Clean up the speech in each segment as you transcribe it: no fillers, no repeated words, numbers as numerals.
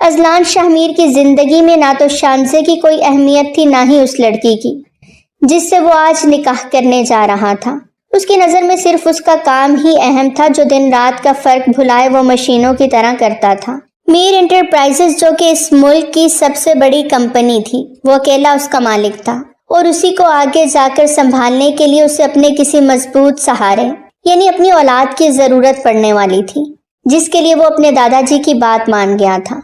Azlan شاہ میر کی زندگی میں نہ تو شانزے کی کوئی اہمیت تھی نہ ہی اس لڑکی کی جس سے وہ آج نکاح کرنے جا رہا تھا۔ اس کی نظر میں صرف اس کا کام ہی اہم تھا جو دن رات کا فرق بھلائے وہ مشینوں کی طرح کرتا تھا۔ میر انٹرپرائزز جو کہ اس ملک کی سب سے بڑی کمپنی تھی، وہ اکیلا اس کا مالک تھا اور اسی کو آگے جا کر سنبھالنے کے لیے اسے اپنے کسی مضبوط سہارے یعنی اپنی اولاد کی ضرورت پڑنے والی تھی، جس کے لیے وہ اپنے دادا جی کی بات مان گیا تھا۔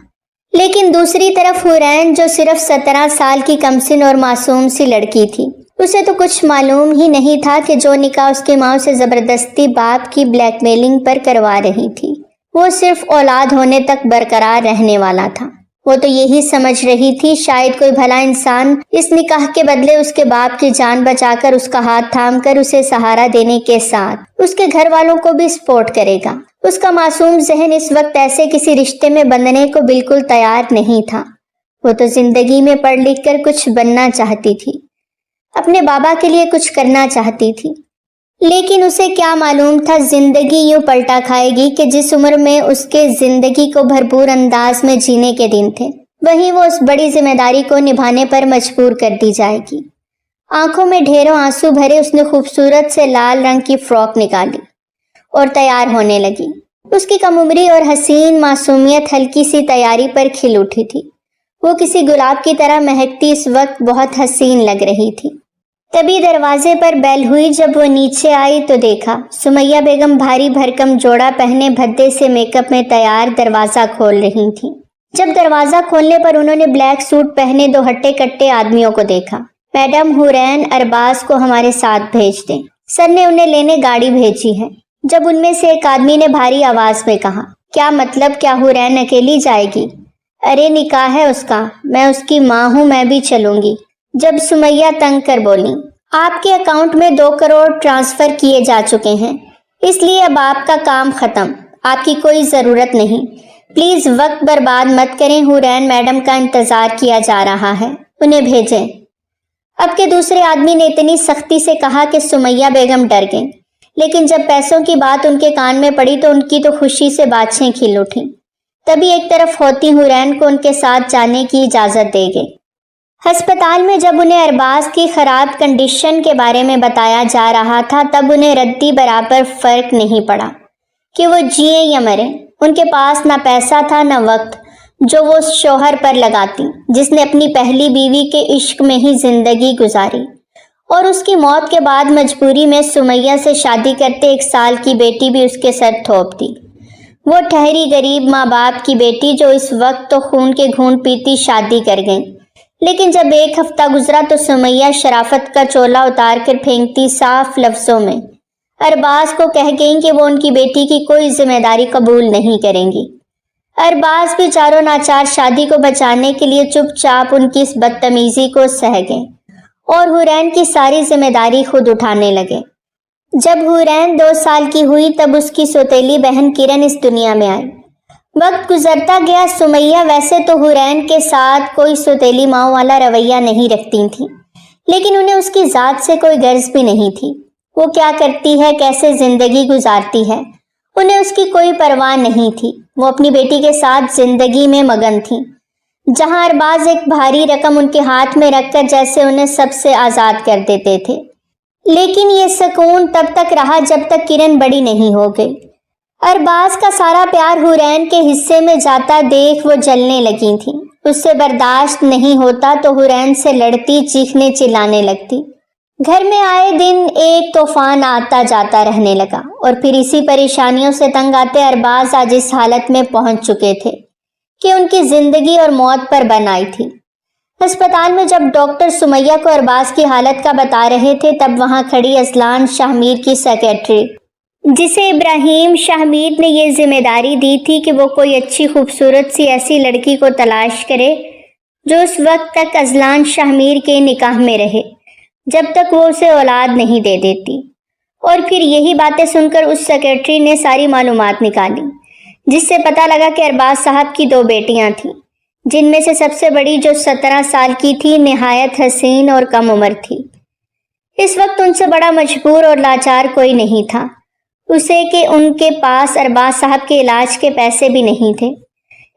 لیکن دوسری طرف حورین جو صرف 17 سال کی کمسن اور معصوم سی لڑکی تھی، اسے تو کچھ معلوم ہی نہیں تھا کہ جو نکاح اس کی ماں اسے زبردستی باپ کی بلیک میلنگ پر کروا رہی تھی وہ صرف اولاد ہونے تک برقرار رہنے والا تھا۔ وہ تو یہی سمجھ رہی تھی شاید کوئی بھلا انسان اس نکاح کے بدلے اس کے باپ کی جان بچا کر اس کا ہاتھ تھام کر اسے سہارا دینے کے ساتھ اس کے گھر والوں کو بھی سپورٹ کرے گا۔ اس کا معصوم ذہن اس وقت ایسے کسی رشتے میں بندھنے کو بالکل تیار نہیں تھا۔ وہ تو زندگی میں پڑھ لکھ کر کچھ بننا چاہتی تھی، اپنے بابا کے لیے کچھ کرنا چاہتی تھی، لیکن اسے کیا معلوم تھا زندگی یوں پلٹا کھائے گی کہ جس عمر میں اس کے زندگی کو بھرپور انداز میں جینے کے دن تھے، وہیں وہ اس بڑی ذمہ داری کو نبھانے پر مجبور کر دی جائے گی۔ آنکھوں میں ڈھیروں آنسو بھرے اس نے خوبصورت سے لال رنگ کی فراک نکالی اور تیار ہونے لگی۔ اس کی کم عمری اور حسین معصومیت ہلکی سی تیاری پر کھل اٹھی تھی۔ وہ کسی گلاب کی طرح مہکتی اس وقت بہت حسین لگ رہی تھی۔ تبھی دروازے پر بیل ہوئی۔ جب وہ نیچے آئی تو دیکھا سمیہ بیگم بھاری بھرکم جوڑا پہنے بھدے سے میک اپ میں تیار دروازہ کھول رہی تھیں۔ جب دروازہ کھولنے پر انہوں نے بلیک سوٹ پہنے دو ہٹے کٹے آدمیوں کو دیکھا۔ میڈم حورین ارباز کو ہمارے ساتھ بھیج دیں، سر نے انہیں لینے گاڑی بھیجی ہے۔ جب ان میں سے ایک آدمی نے بھاری آواز میں کہا، کیا مطلب، کیا حورین اکیلی جائے گی؟ ارے نکاح ہے اس کا، میں اس کی ماں ہوں، میں بھی چلوں گی۔ جب سمیہ تنگ کر بولی، آپ کے اکاؤنٹ میں 2 کروڑ ٹرانسفر کیے جا چکے ہیں، اس لیے اب آپ کا کام ختم، آپ کی کوئی ضرورت نہیں، پلیز وقت برباد مت کریں، حورین میڈم کا انتظار کیا جا رہا ہے، انہیں بھیجیں۔ اب کے دوسرے آدمی نے اتنی سختی سے کہا کہ سمیہ بیگم ڈر گئیں، لیکن جب پیسوں کی بات ان کے کان میں پڑی تو ان کی تو خوشی سے باتیں کھل اٹھیں۔ تبھی ایک طرف ہوتی حورین کو ان کے ساتھ جانے کی اجازت دے گئے۔ ہسپتال میں جب انہیں ارباز کی خراب کنڈیشن کے بارے میں بتایا جا رہا تھا تب انہیں ردی برابر فرق نہیں پڑا کہ وہ جئیں یا مریں۔ ان کے پاس نہ پیسہ تھا نہ وقت جو وہ اس شوہر پر لگاتی جس نے اپنی پہلی بیوی کے عشق میں ہی زندگی گزاری اور اس کی موت کے بعد مجبوری میں سمیہ سے شادی کرتے 1 سال کی بیٹی بھی اس کے سر تھوپ دی۔ وہ ٹھہری غریب ماں باپ کی بیٹی جو اس وقت تو خون کے گھونٹ پیتی شادی کر گئی، لیکن جب 1 ہفتہ گزرا تو سمیہ شرافت کا چولا اتار کر پھینکتی صاف لفظوں میں ارباز کو کہہ گئیں کہ وہ ان کی بیٹی کی کوئی ذمہ داری قبول نہیں کریں گی۔ ارباز بھی چاروں ناچار شادی کو بچانے کے لیے چپ چاپ ان کی اس بدتمیزی کو سہ گئے اور حورین کی ساری ذمہ داری خود اٹھانے لگے۔ جب حورین 2 سال کی ہوئی تب اس کی سوتیلی بہن کرن اس دنیا میں آئی۔ وقت گزرتا گیا، سمیہ ویسے تو حورین کے ساتھ کوئی سوتیلی ماں والا رویہ نہیں رکھتی تھی، لیکن انہیں اس کی ذات سے کوئی غرض بھی نہیں تھی۔ وہ کیا کرتی ہے، کیسے زندگی گزارتی ہے، انہیں اس کی کوئی پرواہ نہیں تھی۔ وہ اپنی بیٹی کے ساتھ زندگی میں مگن تھی، جہاں ارباز ایک بھاری رقم ان کے ہاتھ میں رکھ کر جیسے انہیں سب سے آزاد کر دیتے تھے۔ لیکن یہ سکون تب تک رہا جب تک کرن بڑی نہیں ہو گئی۔ ارباز کا سارا پیار حورین کے حصے میں جاتا دیکھ وہ جلنے لگی تھیں۔ اس سے برداشت نہیں ہوتا تو حورین سے لڑتی، چیخنے چلانے لگتی۔ گھر میں آئے دن ایک طوفان آتا جاتا رہنے لگا اور پھر اسی پریشانیوں سے تنگ آتے ارباز آج اس حالت میں پہنچ چکے تھے کہ ان کی زندگی اور موت پر بن آئی تھی۔ ہسپتال میں جب ڈاکٹر سمیہ کو ارباز کی حالت کا بتا رہے تھے تب وہاں کھڑی اذلان شاہ میر کی سیکرٹری، جسے ابراہیم شاہ میر نے یہ ذمہ داری دی تھی کہ وہ کوئی اچھی خوبصورت سی ایسی لڑکی کو تلاش کرے جو اس وقت تک اذلان شاہ میر کے نکاح میں رہے جب تک وہ اسے اولاد نہیں دے دیتی۔ اور پھر یہی باتیں سن کر اس سیکرٹری نے ساری معلومات نکالی، جس سے پتہ لگا کہ ارباز صاحب کی 2 بیٹیاں تھیں، جن میں سے سب سے بڑی جو 17 سال کی تھی نہایت حسین اور کم عمر تھی۔ اس وقت ان سے بڑا مجبور اور لاچار کوئی نہیں تھا اسے کہ ان کے پاس ارباز صاحب کے علاج کے پیسے بھی نہیں تھے،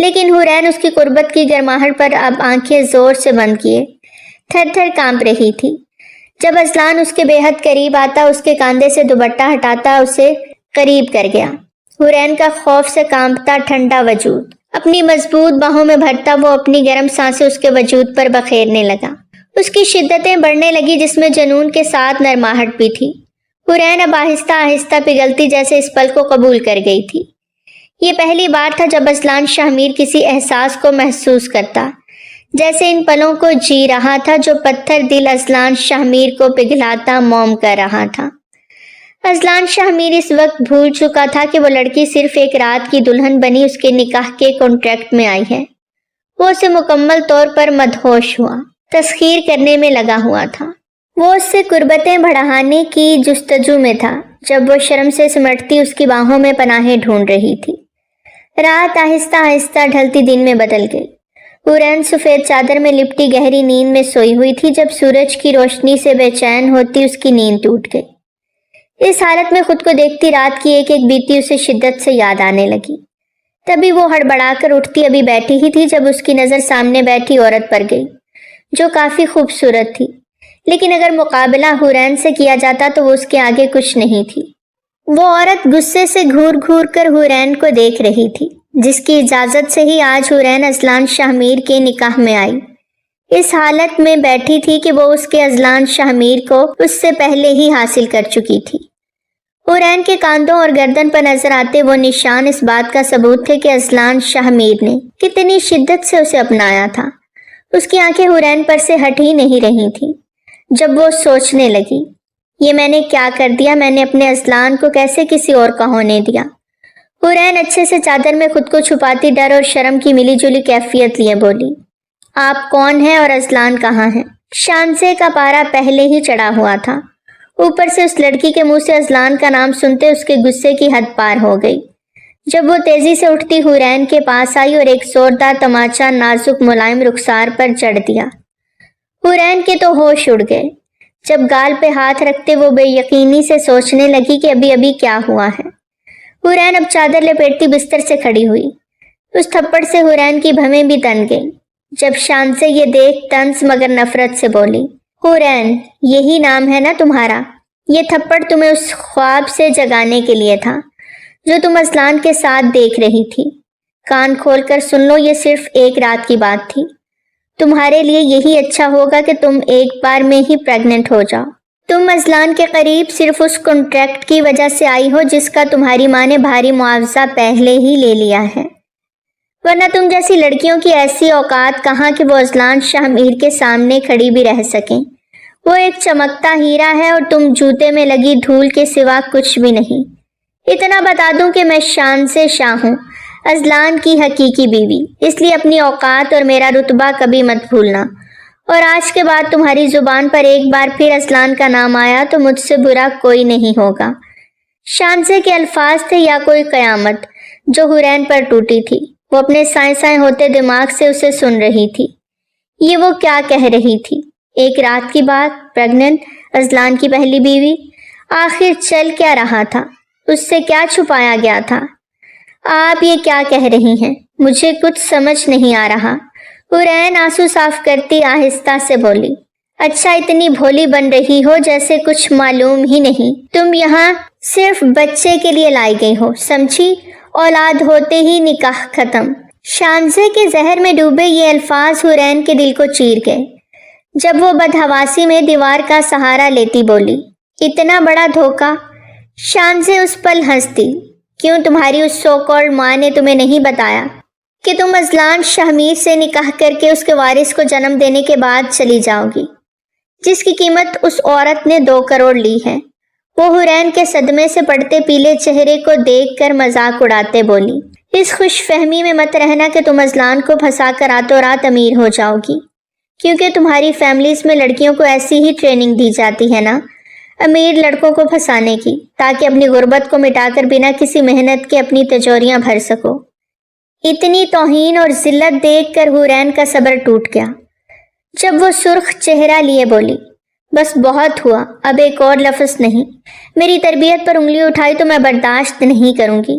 لیکن حورین اس کی قربت کی گرماہٹ پر اب آنکھیں زور سے بند کیے تھر تھر کانپ رہی تھی۔ جب ازلان اس کے بے حد قریب آتا، اس کے کاندھے سے دوپٹہ ہٹاتا، اسے قریب کر گیا۔ حورین کا خوف سے کانپتا ٹھنڈا وجود اپنی مضبوط باہوں میں بھرتا وہ اپنی گرم سانسیں اس کے وجود پر بکھیرنے لگا۔ اس کی شدتیں بڑھنے لگی جس میں جنون کے ساتھ نرماہٹ بھی تھی۔ حورین اب آہستہ آہستہ پگھلتی جیسے اس پل کو قبول کر گئی تھی۔ یہ پہلی بار تھا جب ازلان شاہ میر کسی احساس کو محسوس کرتا، جیسے ان پلوں کو جی رہا تھا جو پتھر دل ازلان شاہ میر کو پگھلاتا موم کر رہا تھا۔ ازلان شاہ میر اس وقت بھول چکا تھا کہ وہ لڑکی صرف ایک رات کی دلہن بنی اس کے نکاح کے کانٹریکٹ میں آئی ہے۔ وہ اسے مکمل طور پر مدہوش ہوا، تسخیر کرنے میں لگا ہوا تھا۔ وہ اس سے قربتیں بڑھانے کی جستجو میں تھا جب وہ شرم سے سمٹتی اس کی باہوں میں پناہیں ڈھونڈ رہی تھی۔ رات آہستہ آہستہ ڈھلتی دن میں بدل گئی۔ حورین سفید چادر میں لپٹی گہری نیند میں سوئی ہوئی تھی جب سورج کی روشنی سے بے چین ہوتی اس کی نیند ٹوٹ گئی۔ اس حالت میں خود کو دیکھتی رات کی ایک ایک بیتی اسے شدت سے یاد آنے لگی۔ تبھی وہ ہڑبڑا کر اٹھتی ابھی بیٹھی ہی تھی جب اس کی نظر سامنے بیٹھی عورت پر گئی جو کافی خوبصورت تھی، لیکن اگر مقابلہ حورین سے کیا جاتا تو وہ اس کے آگے کچھ نہیں تھی۔ وہ عورت غصے سے گھور گھور کر حورین کو دیکھ رہی تھی، جس کی اجازت سے ہی آج حورین ازلان شاہ میر کے نکاح میں آئی۔ اس حالت میں بیٹھی تھی کہ وہ اس کے ازلان شاہ میر کو اس سے پہلے ہی حاصل کر چکی تھی۔ حورین کے کاندھوں اور گردن پر نظر آتے وہ نشان اس بات کا ثبوت تھے کہ ازلان شاہ میر نے کتنی شدت سے اسے اپنایا تھا۔ اس کی آنکھیں حورین پر سے ہٹ ہی نہیں رہی تھیں۔ جب وہ سوچنے لگی، یہ میں نے کیا کر دیا؟ میں نے اپنے ازلان کو کیسے کسی اور کا ہونے دیا؟ حورین اچھے سے چادر میں خود کو چھپاتی ڈر اور شرم کی ملی جلی کیفیت لیے بولی، آپ کون ہیں اور ازلان کہاں ہیں؟ شانزے کا پارا پہلے ہی چڑھا ہوا تھا۔ اوپر سے اس لڑکی کے منہ سے ازلان کا نام سنتے اس کے غصے کی حد پار ہو گئی۔ جب وہ تیزی سے اٹھتی حورین کے پاس آئی اور ایک زوردار تماچا نازک ملائم رخسار پر جڑ دیا۔ حورین کے تو ہوش اڑ گئے۔ جب گال پہ ہاتھ رکھتے وہ بے یقینی سے سوچنے لگی کہ ابھی ابھی کیا ہوا ہے۔ حورین اب چادر لپیٹتی بستر سے کھڑی ہوئی۔ اس تھپڑ سے حورین کی بھویں بھی تن گئی جب شانزے یہ دیکھ طنز مگر نفرت سے بولی، حورین یہی نام ہے نا تمہارا؟ یہ تھپڑ تمہیں اس خواب سے جگانے کے لیے تھا جو تم ازلان کے ساتھ دیکھ رہی تھی۔ کان کھول کر سن لو، یہ صرف ایک رات کی بات تھی۔ تمہارے لیے یہی اچھا ہوگا کہ تم ایک بار میں ہی پریگننٹ ہو جاؤ۔ تم ازلان کے قریب صرف اس کانٹریکٹ کی وجہ سے آئی ہو جس کا تمہاری ماں نے بھاری معاوضہ پہلے ہی لے لیا ہے، ورنہ تم جیسی لڑکیوں کی ایسی اوقات کہاں کہ وہ ازلان شاہ میر کے سامنے کھڑی بھی رہ سکیں۔ وہ ایک چمکتا ہیرا ہے اور تم جوتے میں لگی دھول کے سوا کچھ بھی نہیں۔ اتنا بتا دوں کہ میں شانزے شاہ ہوں، ازلان کی حقیقی بیوی، اس لیے اپنی اوقات اور میرا رتبہ کبھی مت بھولنا۔ اور آج کے بعد تمہاری زبان پر ایک بار پھر ازلان کا نام آیا تو مجھ سے برا کوئی نہیں ہوگا۔ شانزے کے الفاظ تھے یا کوئی قیامت جو حورین پر ٹوٹی تھی۔ وہ اپنے سائیں سائیں ہوتے دماغ سے اسے سن رہی تھی۔ یہ وہ کیا کہہ رہی تھی؟ ایک رات کی بات، پریگننٹ، ازلان کی پہلی بیوی۔ آخر چل کیا رہا تھا؟ اس سے کیا چھپایا گیا تھا؟ آپ یہ کیا کہہ رہی ہیں؟ مجھے کچھ سمجھ نہیں آ رہا۔ حورین آنسو صاف کرتی آہستہ سے بولی، اچھا اتنی بھولی بن رہی ہو جیسے کچھ معلوم ہی نہیں۔ تم یہاں صرف بچے کے لیے لائی گئی ہو، سمجھی؟ اولاد ہوتے ہی نکاح ختم۔ شانزے کے زہر میں ڈوبے یہ الفاظ حورین کے دل کو چیر گئے۔ جب وہ بدحواسی میں دیوار کا سہارا لیتی بولی، اتنا بڑا دھوکہ؟ شانزے اس پل ہنستی، کیوں تمہاری اس سو کالڈ ماں نے تمہیں نہیں بتایا کہ تم ازلان شاہ میر سے نکاح کر کے اس کے وارث کو جنم دینے کے بعد چلی جاؤ گی، جس کی قیمت اس عورت نے 2 کروڑ لی ہے؟ وہ حورین کے صدمے سے پڑتے پیلے چہرے کو دیکھ کر مذاق اڑاتے بولی، اس خوش فہمی میں مت رہنا کہ تم ازلان کو پھنسا کر راتوں رات امیر ہو جاؤ گی، کیونکہ تمہاری فیملیز میں لڑکیوں کو ایسی ہی ٹریننگ دی جاتی ہے نا، امیر لڑکوں کو پھنسانے کی، تاکہ اپنی غربت کو مٹا کر بنا کسی محنت کے اپنی تجوریاں بھر سکو۔ اتنی توہین اور ذلت دیکھ کر حورین کا صبر ٹوٹ گیا۔ جب وہ سرخ چہرہ لیے بولی، بس بہت ہوا، اب ایک اور لفظ نہیں۔ میری تربیت پر انگلی اٹھائی تو میں برداشت نہیں کروں گی۔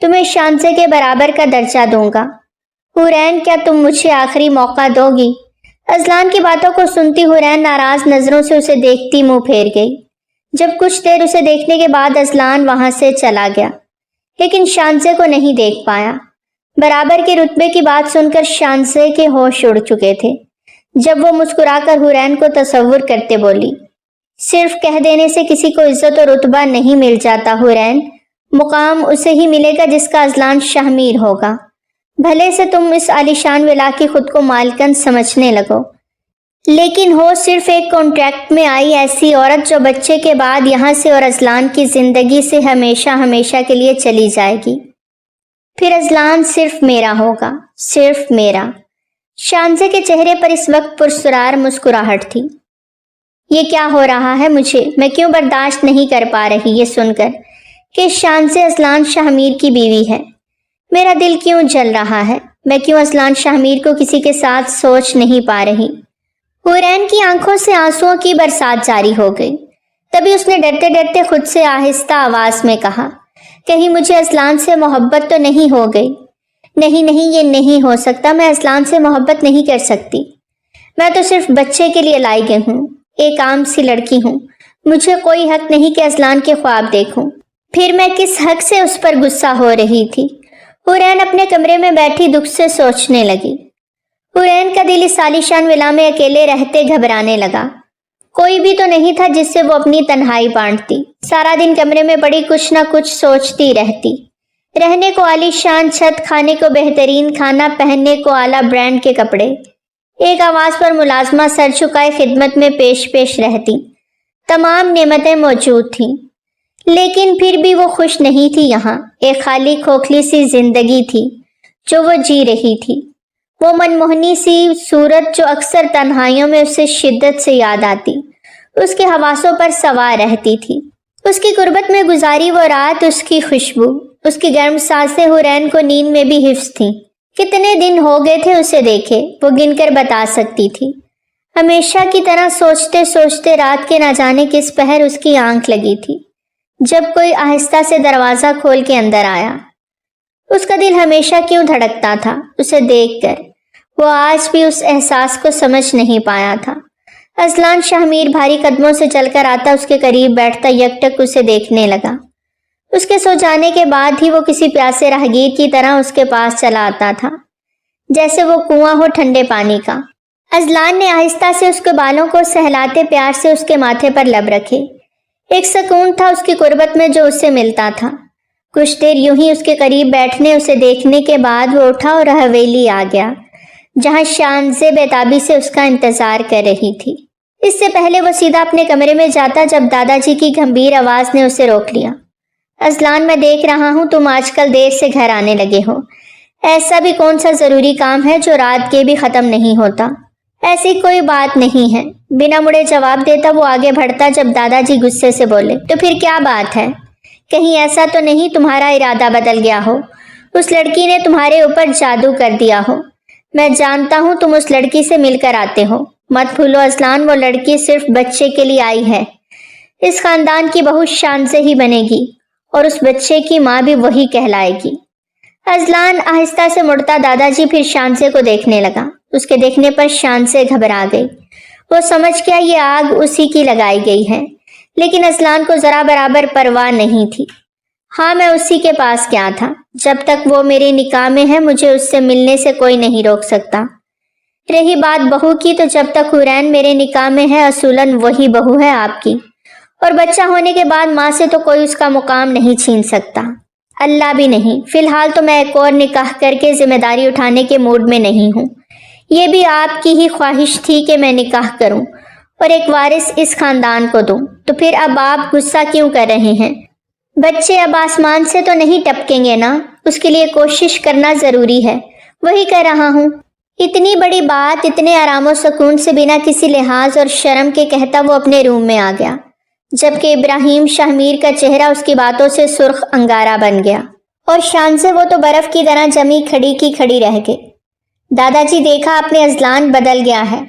تمہیں شانزے کے برابر کا درجہ دوں گا۔ حورین کیا تم مجھے آخری موقع دو گی؟ اذلان کی باتوں کو سنتی حورین ناراض نظروں سے اسے دیکھتی منہ پھیر گئی۔ جب کچھ دیر اسے دیکھنے کے بعد اذلان وہاں سے چلا گیا، لیکن شانزے کو نہیں دیکھ پایا۔ برابر کے رتبے کی بات سن کر شانزے کے ہوش اڑ چکے تھے، جب وہ مسکرا کر حورین کو تصور کرتے بولی، صرف کہہ دینے سے کسی کو عزت و رتبہ نہیں مل جاتا حورین، مقام اسے ہی ملے گا جس کا اذلان شہمیر ہوگا۔ بھلے سے تم اس عالیشان ولا کی خود کو مالکن سمجھنے لگو، لیکن ہو صرف ایک کانٹریکٹ میں آئی ایسی عورت جو بچے کے بعد یہاں سے اور اذلان کی زندگی سے ہمیشہ ہمیشہ کے لیے چلی جائے گی۔ پھر اذلان صرف میرا ہوگا، صرف میرا۔ شانزے کے چہرے پر اس وقت پرسرار مسکراہٹ تھی۔ یہ کیا ہو رہا ہے مجھے؟ میں کیوں برداشت نہیں کر پا رہی یہ سن کر کہ شانزے اذلان شہمیر کی بیوی ہے؟ میرا دل کیوں جل رہا ہے؟ میں کیوں اذلان شہمیر کو کسی کے ساتھ سوچ نہیں پا رہی؟ حورین کی آنکھوں سے آنسوؤں کی برسات جاری ہو گئی۔ تبھی اس نے ڈرتے ڈرتے خود سے آہستہ آواز میں کہا، کہیں مجھے اذلان سے محبت تو نہیں ہو گئی؟ نہیں نہیں، یہ نہیں ہو سکتا، میں اذلان سے محبت نہیں کر سکتی۔ میں تو صرف بچے کے لیے لائی گئی ہوں، ایک عام سی لڑکی ہوں، مجھے کوئی حق نہیں کہ اذلان کے خواب دیکھوں۔ پھر میں کس حق سے اس پر غصہ ہو رہی تھی؟ حورین اپنے کمرے میں بیٹھی دکھ سے سوچنے لگی۔ حورین کا دل اس عالیشان ولا میں اکیلے رہتے گھبرانے لگا۔ کوئی بھی تو نہیں تھا جس سے وہ اپنی تنہائی بانٹتی۔ سارا دن کمرے میں پڑی کچھ نہ کچھ سوچتی رہتی۔ رہنے کو عالیشان چھت، کھانے کو بہترین کھانا، پہننے کو اعلیٰ برانڈ کے کپڑے، ایک آواز پر ملازمہ سر جھکائے خدمت میں پیش رہتی۔ تمام نعمتیں موجود تھیں، لیکن پھر بھی وہ خوش نہیں تھی یہاں۔ ایک خالی کھوکھلی سی زندگی تھی جو وہ جی رہی تھی۔ وہ منموہنی سی صورت جو اکثر تنہائیوں میں اسے شدت سے یاد آتی، اس کے حواسوں پر سوار رہتی تھی۔ اس کی قربت میں گزاری وہ رات، اس کی خوشبو، اس کی گرم سانسیں حورین کو نیند میں بھی حفظ تھیں۔ کتنے دن ہو گئے تھے اسے دیکھے، وہ گن کر بتا سکتی تھی۔ ہمیشہ کی طرح سوچتے سوچتے رات کے نہ جانے کس پہر اس کی آنکھ لگی تھی، جب کوئی آہستہ سے دروازہ کھول کے اندر آیا۔ اس کا دل ہمیشہ کیوں دھڑکتا تھا اسے دیکھ کر؟ وہ آج بھی اس احساس کو سمجھ نہیں پایا تھا۔ اذلان شہمیر بھاری قدموں سے چل کر آتا، اس کے قریب بیٹھتا، یک ٹک اسے دیکھنے لگا۔ اس کے سو جانے کے بعد ہی وہ کسی پیاسے راہگیر کی طرح اس کے پاس چلا آتا تھا، جیسے وہ کنواں ہو ٹھنڈے پانی کا۔ اذلان نے آہستہ سے اس کے بالوں کو سہلاتے پیار سے اس کے ماتھے پر لب رکھے۔ ایک سکون تھا اس کی قربت میں جو اس سے ملتا تھا۔ کچھ دیر یوں ہی اس کے قریب بیٹھنے، اسے دیکھنے کے بعد وہ اٹھا اور حویلی آ گیا، جہاں شانزے بےتابی سے اس کا انتظار کر رہی تھی۔ اس سے پہلے وہ سیدھا اپنے کمرے میں جاتا جب دادا جی کی گھمبیر آواز نے اسے روک لیا۔ اذلان، میں دیکھ رہا ہوں تم آج کل دیر سے گھر آنے لگے ہو۔ ایسا بھی کون سا ضروری کام ہے جو رات کے بھی ختم نہیں ہوتا؟ ایسی کوئی بات نہیں ہے، بنا مڑے جواب دیتا وہ آگے بڑھتا جب دادا جی غصے سے بولے، تو پھر کیا بات ہے؟ کہیں ایسا تو نہیں تمہارا ارادہ بدل گیا ہو، اس لڑکی نے تمہارے اوپر جادو کر دیا ہو؟ میں جانتا ہوں تم اس لڑکی سے مل کر آتے ہو۔ مت بھولو اذلان، وہ لڑکی صرف بچے کے لیے آئی ہے۔ اس خاندان کی بہو شانزے ہی بنے گی اور اس بچے کی ماں بھی وہی کہلائے گی۔ اذلان آہستہ سے مڑتا دادا جی پھر شانزے کو دیکھنے لگا۔ اس کے دیکھنے پر شانزے گھبرا گئی۔ وہ سمجھ گیا یہ آگ اسی کی لگائی گئی ہے، لیکن اذلان کو ذرا برابر پرواہ نہیں تھی۔ ہاں، میں اسی کے پاس گیا تھا۔ جب تک وہ میرے نکاح میں ہے مجھے اس سے ملنے سے کوئی نہیں روک سکتا۔ رہی بات بہو کی، تو جب تک حورین میرے نکاح میں ہے اصولاً وہی بہو ہے آپ کی، اور بچہ ہونے کے بعد ماں سے تو کوئی اس کا مقام نہیں چھین سکتا، اللہ بھی نہیں۔ فی الحال تو میں ایک اور نکاح کر کے ذمہ داری اٹھانے کے موڈ میں نہیں ہوں۔ یہ بھی آپ کی ہی خواہش تھی کہ میں نکاح کروں اور ایک وارث اس خاندان کو دوں، تو پھر اب آپ غصہ کیوں کر رہے ہیں؟ بچے اب آسمان سے تو نہیں ٹپکیں گے نا، اس کے لیے کوشش کرنا ضروری ہے، وہی کر رہا ہوں۔ اتنی بڑی بات اتنے آرام و سکون سے بنا کسی لحاظ اور شرم کے کہتا وہ اپنے روم میں آ گیا، جبکہ ابراہیم شہمیر کا چہرہ اس کی باتوں سے سرخ انگارہ بن گیا، اور شان سے وہ تو برف کی طرح جمی کھڑی کی کھڑی رہ گئی۔ دادا جی، دیکھا آپ نے، اذلان بدل گیا ہے۔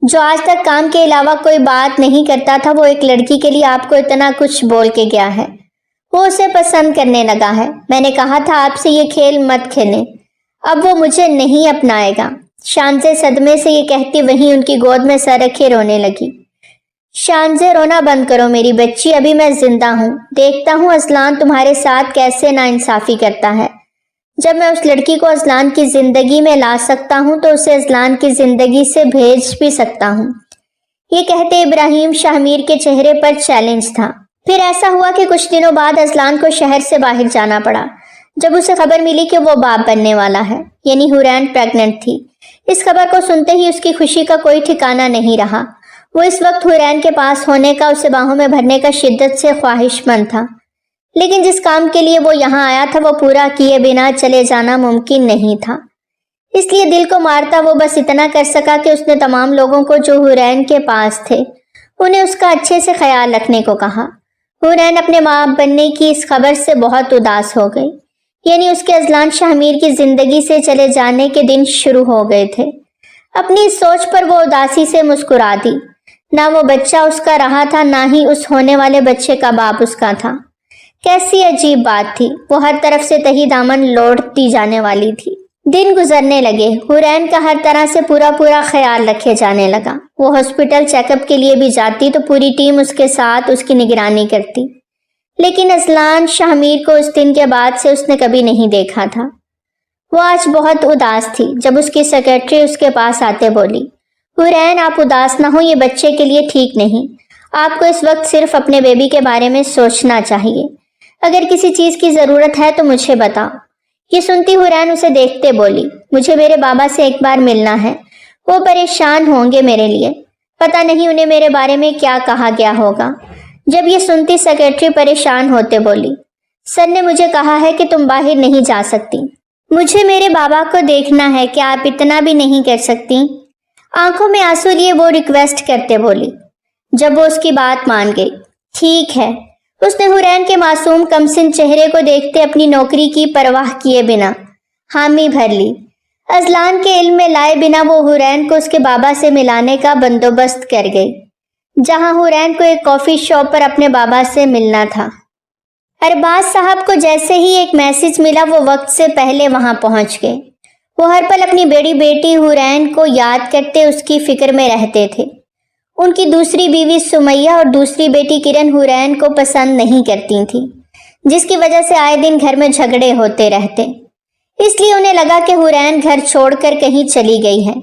جو آج تک کام کے علاوہ کوئی بات نہیں کرتا تھا، وہ ایک لڑکی کے لیے آپ کو اتنا کچھ بول کے گیا ہے۔ وہ اسے پسند کرنے لگا ہے۔ میں نے کہا تھا آپ سے یہ کھیل مت کھیلیں، اب وہ مجھے نہیں اپنائے گا۔ شانزے صدمے سے یہ کہتی وہیں ان کی گود میں سر رکھے رونے لگی۔ شانزے رونا بند کرو میری بچی، ابھی میں زندہ ہوں، دیکھتا ہوں اذلان تمہارے ساتھ کیسے ناانصافی کرتا ہے۔ جب میں اس لڑکی کو اذلان کی زندگی میں لا سکتا ہوں تو اسے اذلان کی زندگی سے بھیج بھی سکتا ہوں۔ یہ کہتے ابراہیم شاہ میر کے چہرے پر چیلنج تھا۔ پھر ایسا ہوا کہ کچھ دنوں بعد اذلان کو شہر سے باہر جانا پڑا، جب اسے خبر ملی کہ وہ باپ بننے والا ہے، یعنی حورین پریگننٹ تھی۔ اس خبر کو سنتے ہی اس کی خوشی کا کوئی ٹھکانہ نہیں رہا۔ وہ اس وقت حورین کے پاس ہونے کا، اسے باہوں میں بھرنے کا شدت سے خواہش مند تھا، لیکن جس کام کے لیے وہ یہاں آیا تھا وہ پورا کیے بنا چلے جانا ممکن نہیں تھا۔ اس لیے دل کو مارتا وہ بس اتنا کر سکا کہ اس نے تمام لوگوں کو جو حورین کے پاس تھے انہیں اس کا اچھے سے خیال رکھنے کو کہا۔ حورین اپنے ماں بننے کی اس خبر سے بہت اداس ہو گئی، یعنی اس کے اذلان شاہ میر کی زندگی سے چلے جانے کے دن شروع ہو گئے تھے۔ اپنی اس سوچ پر وہ اداسی سے مسکرا دی۔ نہ وہ بچہ اس کا رہا تھا، نہ ہی اس ہونے والے بچے کا باپ اس کا تھا۔ کیسی عجیب بات تھی، وہ ہر طرف سے تہی دامن لوٹتی جانے والی تھی۔ دن گزرنے لگے، حورین کا ہر طرح سے پورا خیال رکھے جانے لگا۔ وہ ہاسپٹل چیک اپ کے لیے بھی جاتی تو پوری ٹیم اس کے ساتھ اس کی نگرانی کرتی، لیکن اذلان شاہ میر کو اس دن کے بعد سے اس نے کبھی نہیں دیکھا تھا۔ وہ آج بہت اداس تھی۔ جب اس کی سیکرٹری اس کے پاس آتے بولی، حورین آپ اداس نہ ہو، یہ بچے کے لیے ٹھیک نہیں، آپ کو اس وقت صرف اپنے بیبی کے بارے میں سوچنا چاہیے، اگر کسی چیز کی ضرورت ہے تو مجھے بتاؤ۔ یہ سنتی حورین اسے دیکھتے بولی، مجھے میرے بابا سے ایک بار ملنا ہے، وہ پریشان ہوں گے میرے لیے، پتہ نہیں انہیں میرے بارے میں کیا کہا گیا ہوگا۔ جب یہ سنتی سیکرٹری پریشان ہوتے بولی، سر نے مجھے کہا ہے کہ تم باہر نہیں جا سکتی، مجھے میرے بابا کو دیکھنا ہے، کیا آپ اتنا بھی نہیں کر سکتی؟ آنکھوں میں آنسو لیے وہ ریکویسٹ کرتے بولی۔ جب وہ اس کی بات مان گئی، ٹھیک ہے، اس نے حورین کے معصوم کمسن چہرے کو دیکھتے اپنی نوکری کی پرواہ کیے بنا حامی بھر لی۔ اذلان کے علم میں لائے بنا وہ حورین کو اس کے بابا سے ملانے کا بندوبست کر گئی، جہاں حورین کو ایک کافی شاپ پر اپنے بابا سے ملنا تھا۔ ارباز صاحب کو جیسے ہی ایک میسج ملا وہ وقت سے پہلے وہاں پہنچ گئے۔ وہ ہر پل اپنی بڑی بیٹی حورین کو یاد کرتے اس کی فکر میں رہتے تھے۔ ان کی دوسری بیوی سمیہ اور دوسری بیٹی کرن حورین کو پسند نہیں کرتی تھی، جس کی وجہ سے آئے دن گھر میں جھگڑے ہوتے رہتے۔ اس لیے انہیں لگا کہ حورین گھر چھوڑ کر کہیں چلی گئی ہے۔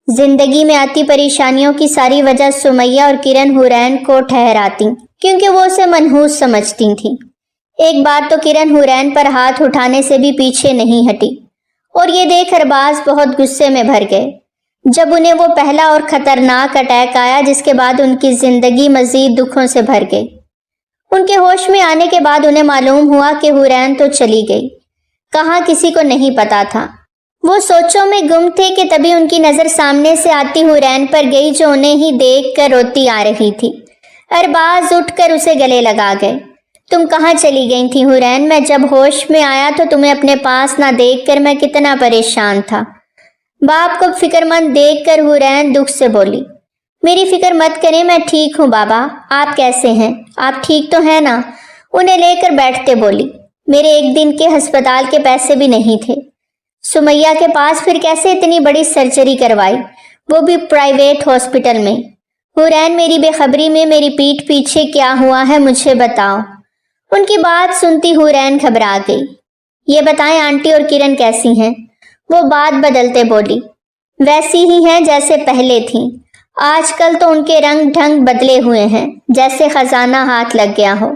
زندگی میں آتی پریشانیوں کی ساری وجہ سمیہ اور کرن حورین کو ٹھہراتی، کیونکہ وہ اسے منحوس سمجھتی تھیں۔ ایک بار تو کرن حورین پر ہاتھ اٹھانے سے بھی پیچھے نہیں ہٹی، اور یہ دیکھ ارباز بہت غصے میں بھر گئے جب انہیں وہ پہلا اور خطرناک اٹیک آیا، جس کے بعد ان کی زندگی مزید دکھوں سے بھر گئی۔ ان کے ہوش میں آنے کے بعد انہیں معلوم ہوا کہ حورین تو چلی گئی، کہاں کسی کو نہیں پتا تھا۔ وہ سوچوں میں گم تھے کہ تبھی ان کی نظر سامنے سے آتی حورین پر گئی، جو انہیں ہی دیکھ کر روتی آ رہی تھی۔ ارباز اٹھ کر اسے گلے لگا گئے۔ تم کہاں چلی گئی تھی حورین؟ میں جب ہوش میں آیا تو تمہیں اپنے پاس نہ دیکھ کر میں کتنا پریشان تھا۔ باپ کو فکر مند دیکھ کر حورین دکھ سے بولی، میری فکر مت کریں، میں ٹھیک ہوں بابا، آپ کیسے ہیں؟ آپ ٹھیک تو ہیں نا؟ انہیں لے کر بیٹھتے بولی، میرے ایک دن کے ہسپتال کے پیسے بھی نہیں تھے۔ سمیہ کے پاس پھر کیسے اتنی بڑی سرجری کروائی، وہ بھی پرائیویٹ ہاسپٹل میں؟ حورین میری بے خبری میں میری پیٹھ پیچھے کیا ہوا ہے مجھے بتاؤ۔ ان کی بات سنتی حورین گھبرا گئی۔ یہ بتائیں آنٹی اور کرن کیسی ہیں؟ وہ بات بدلتے بولی، ویسی ہی ہیں جیسے پہلے تھیں، آج کل تو ان کے رنگ ڈھنگ بدلے ہوئے ہیں، جیسے خزانہ ہاتھ لگ گیا ہو۔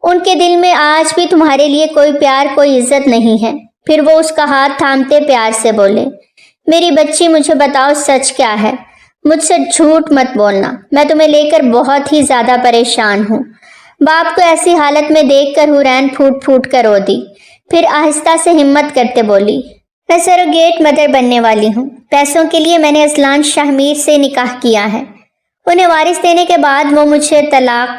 ان کے دل میں آج بھی تمہارے لیے کوئی پیار، کوئی عزت نہیں ہے۔ پھر وہ اس کا ہاتھ تھامتے پیار سے بولے، میری بچی مجھے بتاؤ سچ کیا ہے، مجھ سے جھوٹ مت بولنا، میں تمہیں لے کر بہت ہی زیادہ پریشان ہوں۔ باپ کو ایسی حالت میں دیکھ کر حورین پھوٹ پھوٹ کر رو دی، پھر آہستہ سے ہمت کرتے بولی، میں سروگیٹ مدر بننے والی ہوں، پیسوں کے لیے میں نے اذلان شاہ میر سے نکاح کیا ہے، انہیں وارث دینے کے بعد وہ مجھے طلاق۔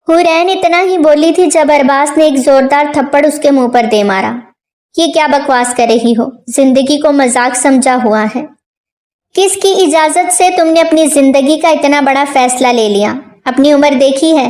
حورین اتنا ہی بولی تھی جب ارباز نے ایک زوردار تھپڑ اس کے منہ پر دے مارا۔ یہ کیا بکواس کر رہی ہو، زندگی کو مذاق سمجھا ہوا ہے؟ کس کی اجازت سے تم نے اپنی زندگی کا اتنا بڑا فیصلہ لے لیا؟ اپنی عمر دیکھی ہے؟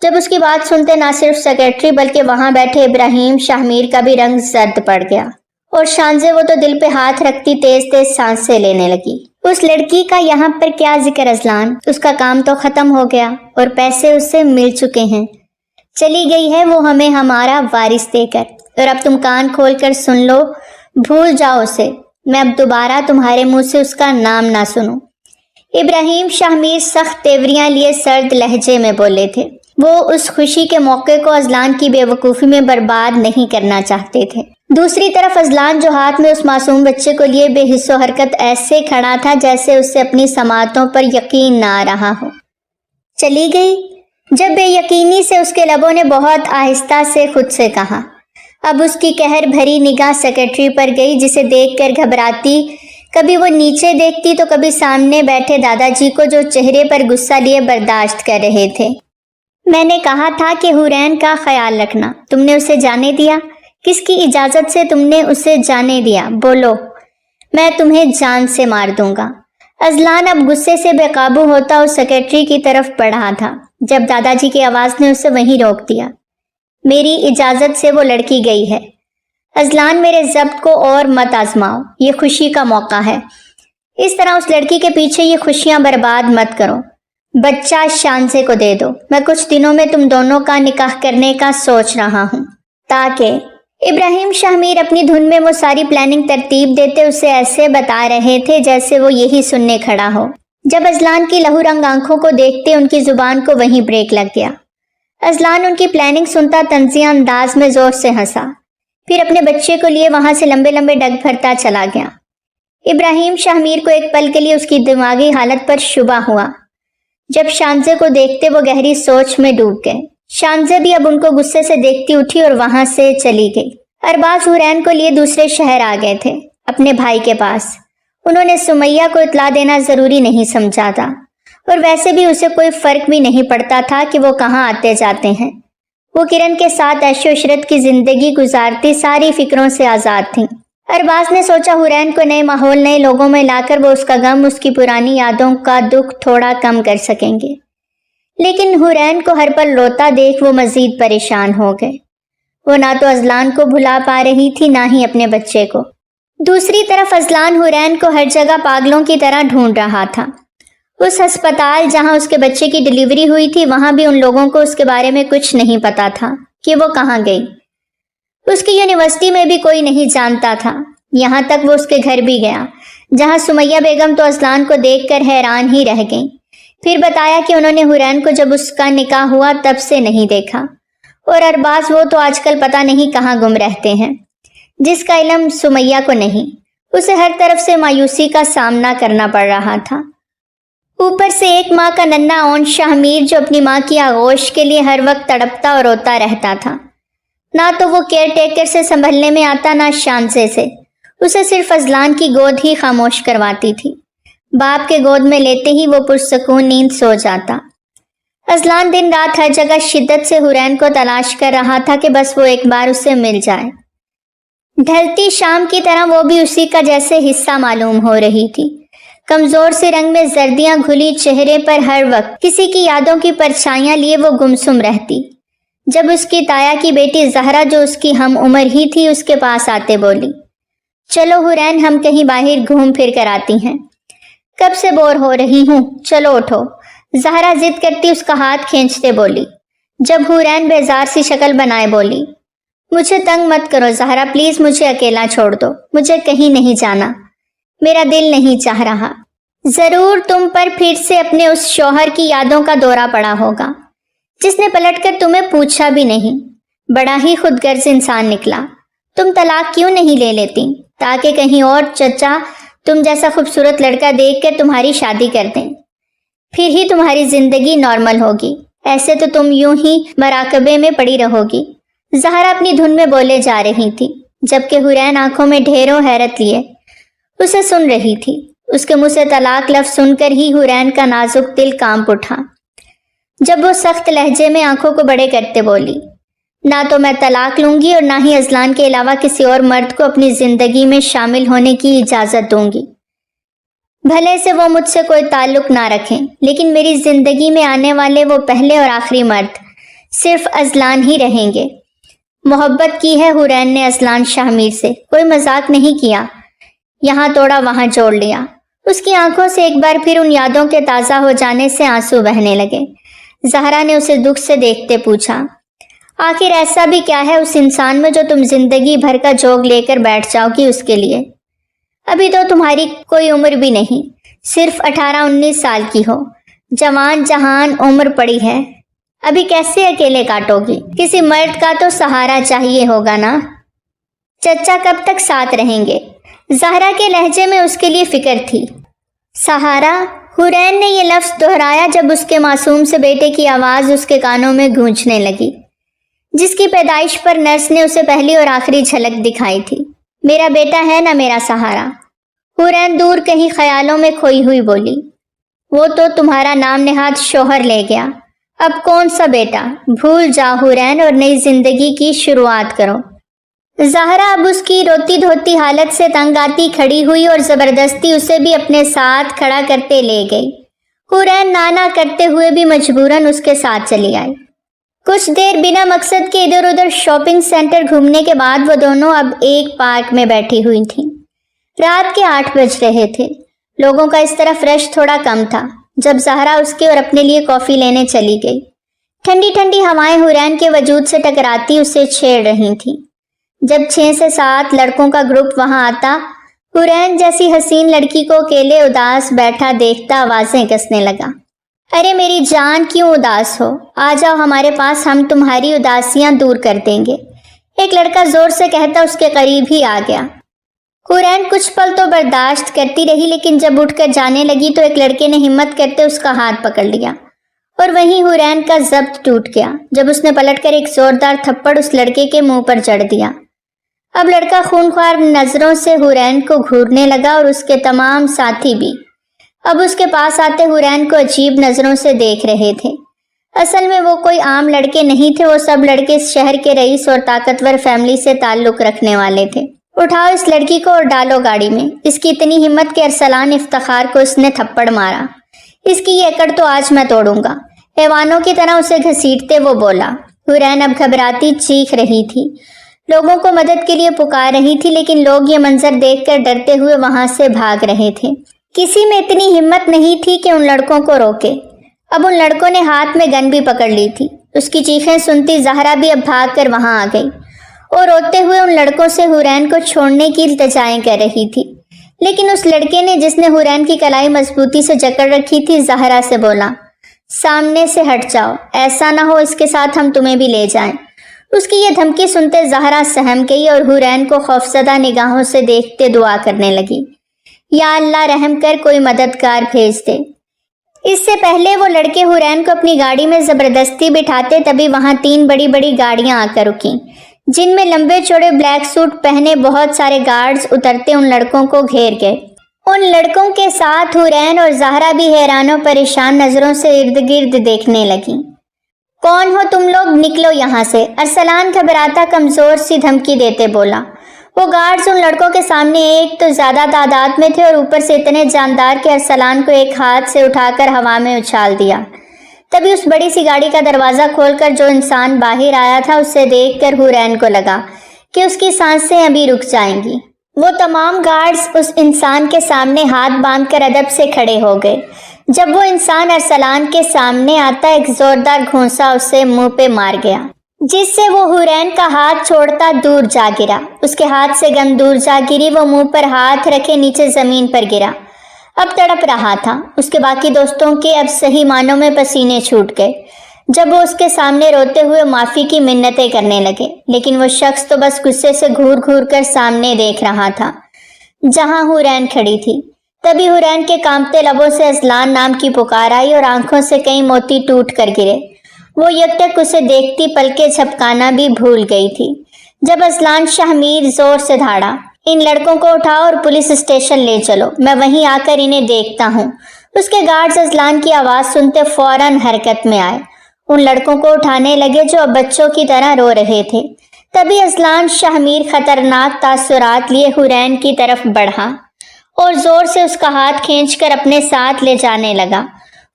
جب اس کی بات سنتے نہ صرف سیکرٹری بلکہ وہاں بیٹھے ابراہیم شاہ میر کا بھی رنگ زرد پڑ گیا اور شانزے وہ تو دل پہ ہاتھ رکھتی تیز تیز سانسیں لینے لگی۔ اس لڑکی کا یہاں پر کیا ذکر ازلان؟ اس کا کام تو ختم ہو گیا اور پیسے اس سے مل چکے ہیں، چلی گئی ہے وہ ہمیں ہمارا وارث دے کر، اور اب تم کان کھول کر سن لو، بھول جاؤ اسے، میں اب دوبارہ تمہارے منہ سے اس کا نام نہ سنوں۔ ابراہیم شاہ میر سخت تیوریاں لیے سرد لہجے میں بولے تھے۔ وہ اس خوشی کے موقع کو ازلان کی بے وقوفی میں برباد نہیں کرنا چاہتے تھے۔ دوسری طرف ازلان جو ہاتھ میں اس معصوم بچے کو لیے بے حس و حرکت ایسے کھڑا تھا جیسے اس سے اپنی سماعتوں پر یقین نہ آ رہا ہو۔ چلی گئی؟ جب بے یقینی سے اس کے لبوں نے بہت آہستہ سے خود سے کہا۔ اب اس کی قہر بھری نگاہ سیکرٹری پر گئی جسے دیکھ کر گھبراتی، کبھی وہ نیچے دیکھتی تو کبھی سامنے بیٹھے دادا جی کو جو چہرے پر غصہ لیے برداشت کر رہے تھے۔ میں نے کہا تھا کہ حورین کا خیال رکھنا، تم نے اسے جانے دیا؟ کس کی اجازت سے تم نے اسے جانے دیا؟ بولو، میں تمہیں جان سے مار دوں گا۔ ازلان اب غصے سے بے قابو ہوتا اس سیکرٹری کی طرف بڑھا تھا جب دادا جی کی آواز نے اسے وہیں روک دیا۔ میری اجازت سے وہ لڑکی گئی ہے۔ ازلان میرے ضبط کو اور مت آزماؤ، یہ خوشی کا موقع ہے، اس طرح اس لڑکی کے پیچھے یہ خوشیاں برباد مت کرو۔ بچہ شانزے کو دے دو، میں کچھ دنوں میں تم دونوں کا نکاح کرنے کا سوچ رہا ہوں تاکہ ابراہیم شاہ میر اپنی دھن میں وہ ساری پلاننگ ترتیب دیتے اسے ایسے بتا رہے تھے جیسے وہ یہی سننے کھڑا ہو۔ جب ازلان کی لہو رنگ آنکھوں کو دیکھتے ان کی زبان کو وہیں بریک لگ گیا۔ ازلان ان کی پلاننگ سنتا طنزیہ انداز میں زور سے ہنسا، پھر اپنے بچے کو لیے وہاں سے لمبے لمبے ڈگ بھرتا چلا گیا۔ ابراہیم شاہ میر کو ایک پل کے لیے اس کی دماغی حالت پر شبہ ہوا۔ جب شانزے کو دیکھتے وہ گہری سوچ میں ڈوب گئے۔ شانزے بھی اب ان کو غصے سے دیکھتی اٹھی اور وہاں سے چلی گئی۔ ارباز حورین کو لیے دوسرے شہر آ گئے تھے، اپنے بھائی کے پاس۔ انہوں نے سمیہ کو اطلاع دینا ضروری نہیں سمجھا تھا، اور ویسے بھی اسے کوئی فرق بھی نہیں پڑتا تھا کہ وہ کہاں آتے جاتے ہیں۔ وہ کرن کے ساتھ عیش و عشرت کی زندگی گزارتی ساری فکروں سے آزاد تھیں۔ ارباز نے سوچا حورین کو نئے ماحول نئے لوگوں میں لا کر وہ اس کا غم، اس کی پرانی یادوں کا دکھ تھوڑا کم کر سکیں گے، لیکن حورین کو ہر پل روتا دیکھ وہ مزید پریشان ہو گئے۔ وہ نہ تو ازلان کو بھلا پا رہی تھی نہ ہی اپنے بچے کو۔ دوسری طرف ازلان حورین کو ہر جگہ پاگلوں کی طرح ڈھونڈ رہا تھا۔ اس ہسپتال جہاں اس کے بچے کی ڈیلیوری ہوئی تھی وہاں بھی ان لوگوں کو اس کے بارے میں کچھ نہیں پتا تھا کہ وہ کہاں گئی۔ اس کی یونیورسٹی میں بھی کوئی نہیں جانتا تھا، یہاں تک وہ اس کے گھر بھی گیا جہاں سمیہ بیگم تو ازلان کو دیکھ کر حیران ہی رہ گئیں۔ پھر بتایا کہ انہوں نے حورین کو جب اس کا نکاح ہوا تب سے نہیں دیکھا، اور ارباز وہ تو آج کل پتہ نہیں کہاں گم رہتے ہیں، جس کا علم سمیہ کو نہیں۔ اسے ہر طرف سے مایوسی کا سامنا کرنا پڑ رہا تھا، اوپر سے ایک ماں کا ننھا اون شاہ میر جو اپنی ماں کی آغوش کے لیے ہر وقت تڑپتا اور روتا رہتا تھا۔ نہ تو وہ کیئر ٹیکر سے سنبھلنے میں آتا نہ شانزے سے، اسے صرف ازلان کی گود ہی خاموش کرواتی تھی۔ باپ کے گود میں لیتے ہی وہ پرسکون نیند سو جاتا۔ ازلان دن رات ہر جگہ شدت سے حورین کو تلاش کر رہا تھا کہ بس وہ ایک بار اسے مل جائے۔ ڈھلتی شام کی طرح وہ بھی اسی کا جیسے حصہ معلوم ہو رہی تھی۔ کمزور سے رنگ میں زردیاں گھلی چہرے پر ہر وقت کسی کی یادوں کی پرچھائیاں لیے وہ گمسم رہتی۔ جب اس کی تایا کی بیٹی زہرا جو اس کی ہم عمر ہی تھی اس کے پاس آتے بولی، چلو حورین ہم کہیں باہر گھوم پھر کر آتی ہیں، کب سے بور ہو رہی ہوں، چلو اٹھو۔ زہرا ضد کرتی اس کا ہاتھ کھینچتے بولی۔ جب حورین بیزار سی شکل بنائے بولی، مجھے تنگ مت کرو زہرا، پلیز مجھے اکیلا چھوڑ دو، مجھے کہیں نہیں جانا، میرا دل نہیں چاہ رہا۔ ضرور تم پر پھر سے اپنے اس شوہر کی یادوں کا دورہ پڑا ہوگا جس نے پلٹ کر تمہیں پوچھا بھی نہیں۔ بڑا ہی خود غرض انسان نکلا۔ تم طلاق کیوں نہیں لے لیتی تاکہ کہیں اور چچا تم جیسا خوبصورت لڑکا دیکھ کر تمہاری شادی کر دیں، پھر ہی تمہاری زندگی نارمل ہوگی، ایسے تو تم یوں ہی مراقبے میں پڑی رہو گی۔ زہرا اپنی دھن میں بولے جا رہی تھی جبکہ حورین آنکھوں میں ڈھیروں حیرت لیے اسے سن رہی تھی۔ اس کے منہ سے طلاق لفظ سن کر ہی حورین کا نازک دل کانپ اٹھا جب وہ سخت لہجے میں آنکھوں کو بڑے کرتے بولی، نہ تو میں طلاق لوں گی اور نہ ہی ازلان کے علاوہ کسی اور مرد کو اپنی زندگی میں شامل ہونے کی اجازت دوں گی۔ بھلے سے وہ مجھ سے کوئی تعلق نہ رکھیں، لیکن میری زندگی میں آنے والے وہ پہلے اور آخری مرد صرف ازلان ہی رہیں گے۔ محبت کی ہے حورین نے ازلان شاہ میر سے، کوئی مذاق نہیں کیا، یہاں توڑا وہاں جوڑ لیا۔ اس کی آنکھوں سے ایک بار پھر ان یادوں کے تازہ ہو جانے سے آنسو بہنے لگے۔ زہرا نے اسے دکھ سے دیکھتے پوچھا، آخر ایسا بھی کیا ہے اس انسان میں جو تم زندگی بھر کا جوگ لے کر بیٹھ جاؤ گی اس کے لیے؟ ابھی تو تمہاری کوئی عمر بھی نہیں، صرف 18-19 سال کی ہو، جوان جہان عمر پڑی ہے، ابھی کیسے اکیلے کاٹو گی؟ کسی مرد کا تو سہارا چاہیے ہوگا نا؟ چچا کب تک ساتھ رہیں گے؟ زہرا کے لہجے میں اس کے لیے فکر تھی۔ سہارا؟ حورین نے یہ لفظ دہرایا جب اس کے معصوم سے بیٹے کی آواز اس کے کانوں میں گونجنے لگی، جس کی پیدائش پر نرس نے اسے پہلی اور آخری جھلک دکھائی تھی۔ میرا بیٹا ہے نا میرا سہارا، حورین دور کہیں خیالوں میں کھوئی ہوئی بولی۔ وہ تو تمہارا نام نہاد شوہر لے گیا، اب کون سا بیٹا؟ بھول جاؤ حورین اور نئی زندگی کی شروعات کرو۔ زہرا اب اس کی روتی دھوتی حالت سے تنگ آتی کھڑی ہوئی اور زبردستی اسے بھی اپنے ساتھ کھڑا کرتے لے گئی۔ حورین نانا کرتے ہوئے بھی مجبوراً اس کے ساتھ چلی آئی۔ کچھ دیر بنا مقصد کے ادھر ادھر شاپنگ سینٹر گھومنے کے بعد وہ دونوں اب ایک پارک میں بیٹھی ہوئی تھیں۔ رات کے 8 بج رہے تھے، لوگوں کا اس طرف رش تھوڑا کم تھا جب زہرا اس کے اور اپنے لیے کافی لینے چلی گئی۔ ٹھنڈی ٹھنڈی ہوائیں حورین کے وجود سے ٹکراتی اسے چھیڑ رہی تھیں۔ جب 6 سے 7 لڑکوں کا گروپ وہاں آتا، حورین جیسی حسین لڑکی کو اکیلے اداس بیٹھا دیکھتا آوازیں کسنے لگا، ارے میری جان کیوں اداس ہو، آ جاؤ ہمارے پاس، ہم تمہاری اداسیاں دور کر دیں گے۔ ایک لڑکا زور سے کہتا اس کے قریب ہی آ گیا۔ حورین کچھ پل تو برداشت کرتی رہی، لیکن جب اٹھ کر جانے لگی تو ایک لڑکے نے ہمت کرتے اس کا ہاتھ پکڑ لیا اور وہیں حورین کا ضبط ٹوٹ گیا جب اس نے پلٹ کر ایک زوردار تھپڑ اس لڑکے کے منہ پر جڑ دیا۔ اب لڑکا خونخوار نظروں سے حورین کو گھورنے لگا اور اس کے تمام ساتھی بھی اب اس کے پاس آتے حورین کو عجیب نظروں سے دیکھ رہے تھے۔ اصل میں وہ کوئی عام لڑکے نہیں تھے، وہ سب لڑکے اس شہر کے رئیس اور طاقتور فیملی سے تعلق رکھنے والے تھے۔ اٹھاؤ اس لڑکی کو اور ڈالو گاڑی میں۔ اس کی اتنی ہمت کہ ارسلان افتخار کو اس نے تھپڑ مارا، اس کی یہ اکڑ تو آج میں توڑوں گا۔ حیوانوں کی طرح اسے گھسیٹتے وہ بولا۔ حورین اب گھبراتی چیخ رہی تھی، لوگوں کو مدد کے لیے پکار رہی تھی، لیکن لوگ یہ منظر دیکھ کر ڈرتے ہوئے وہاں سے بھاگ رہے تھے۔ کسی میں اتنی ہمت نہیں تھی کہ ان لڑکوں کو روکے۔ اب ان لڑکوں نے ہاتھ میں گن بھی پکڑ لی تھی۔ اس کی چیخیں سنتی زہرا بھی اب بھاگ کر وہاں آ گئی اور روتے ہوئے ان لڑکوں سے حورین کو چھوڑنے کی التجائیں کر رہی تھی، لیکن اس لڑکے نے جس نے حورین کی کلائی مضبوطی سے جکڑ رکھی تھی زہرا سے بولا، سامنے سے ہٹ جاؤ، ایسا نہ ہو اس کے ساتھ ہم تمہیں بھی لے جائیں۔ اس کی یہ دھمکی سنتے زہرا سہم گئی اور حورین کو خوفزدہ نگاہوں سے دیکھتے دعا کرنے لگی، یا اللہ رحم کر کوئی مددگار بھیج دے۔ اس سے پہلے وہ لڑکے حورین کو اپنی گاڑی میں زبردستی بٹھاتے تبھی وہاں 3 بڑی بڑی گاڑیاں آ کر رکیں، جن میں لمبے چوڑے بلیک سوٹ پہنے بہت سارے گارڈز اترتے ان لڑکوں کو گھیر گئے۔ ان لڑکوں کے ساتھ حورین اور زہرا بھی حیران و پریشان نظروں سے ارد گرد دیکھنے لگیں۔ کون ہو تم لوگ؟ نکلو یہاں سے، ارسلان گھبراتا کمزور سی دھمکی دیتے بولا۔ وہ گارڈز ان لڑکوں کے سامنے ایک تو زیادہ تعداد میں تھے اور اوپر سے اتنے جاندار کہ ارسلان کو ایک ہاتھ سے اٹھا کر ہوا میں اچھال دیا۔ تبھی اس بڑی سی گاڑی کا دروازہ کھول کر جو انسان باہر آیا تھا اسے دیکھ کر حورین کو لگا کہ اس کی سانسیں ابھی رک جائیں گی۔ وہ تمام گارڈز اس انسان کے سامنے ہاتھ باندھ کر ادب سے کھڑے ہو گئے۔ جب وہ انسان ارسلان کے سامنے آتا ایک زوردار گھونسا اسے منہ پہ مار گیا، جس سے وہ حورین کا ہاتھ چھوڑتا دور جا گرا۔ اس کے ہاتھ سے گن دور جا گری، وہ منہ پر ہاتھ رکھے نیچے زمین پر گرا، اب تڑپ رہا تھا۔ اس کے باقی دوستوں کے اب صحیح معنوں میں پسینے چھوٹ گئے جب وہ اس کے سامنے روتے ہوئے معافی کی منتیں کرنے لگے، لیکن وہ شخص تو بس غصے سے گھور گھور کر سامنے دیکھ رہا تھا جہاں حورین کھڑی تھی۔ تبھی حورین کے کانپتے لبوں سے ازلان نام کی پکار آئی اور آنکھوں سے کئی موتی ٹوٹ کر گرے۔ وہ یکٹک اسے دیکھتی پلکیں جھپکانا بھی بھول گئی تھی جب ازلان شاہ میر زور سے دھاڑا، ان لڑکوں کو اٹھاؤ اور پولیس اسٹیشن لے چلو، میں وہیں آ کر انہیں دیکھتا ہوں۔ اس کے گارڈز ازلان کی آواز سنتے فوراً حرکت میں آئے، ان لڑکوں کو اٹھانے لگے جو اب بچوں کی طرح رو رہے تھے۔ تبھی ازلان شاہ میر خطرناک تاثرات لیے حورین کی طرف بڑھا اور زور سے اس کا ہاتھ کھینچ کر اپنے ساتھ لے جانے لگا۔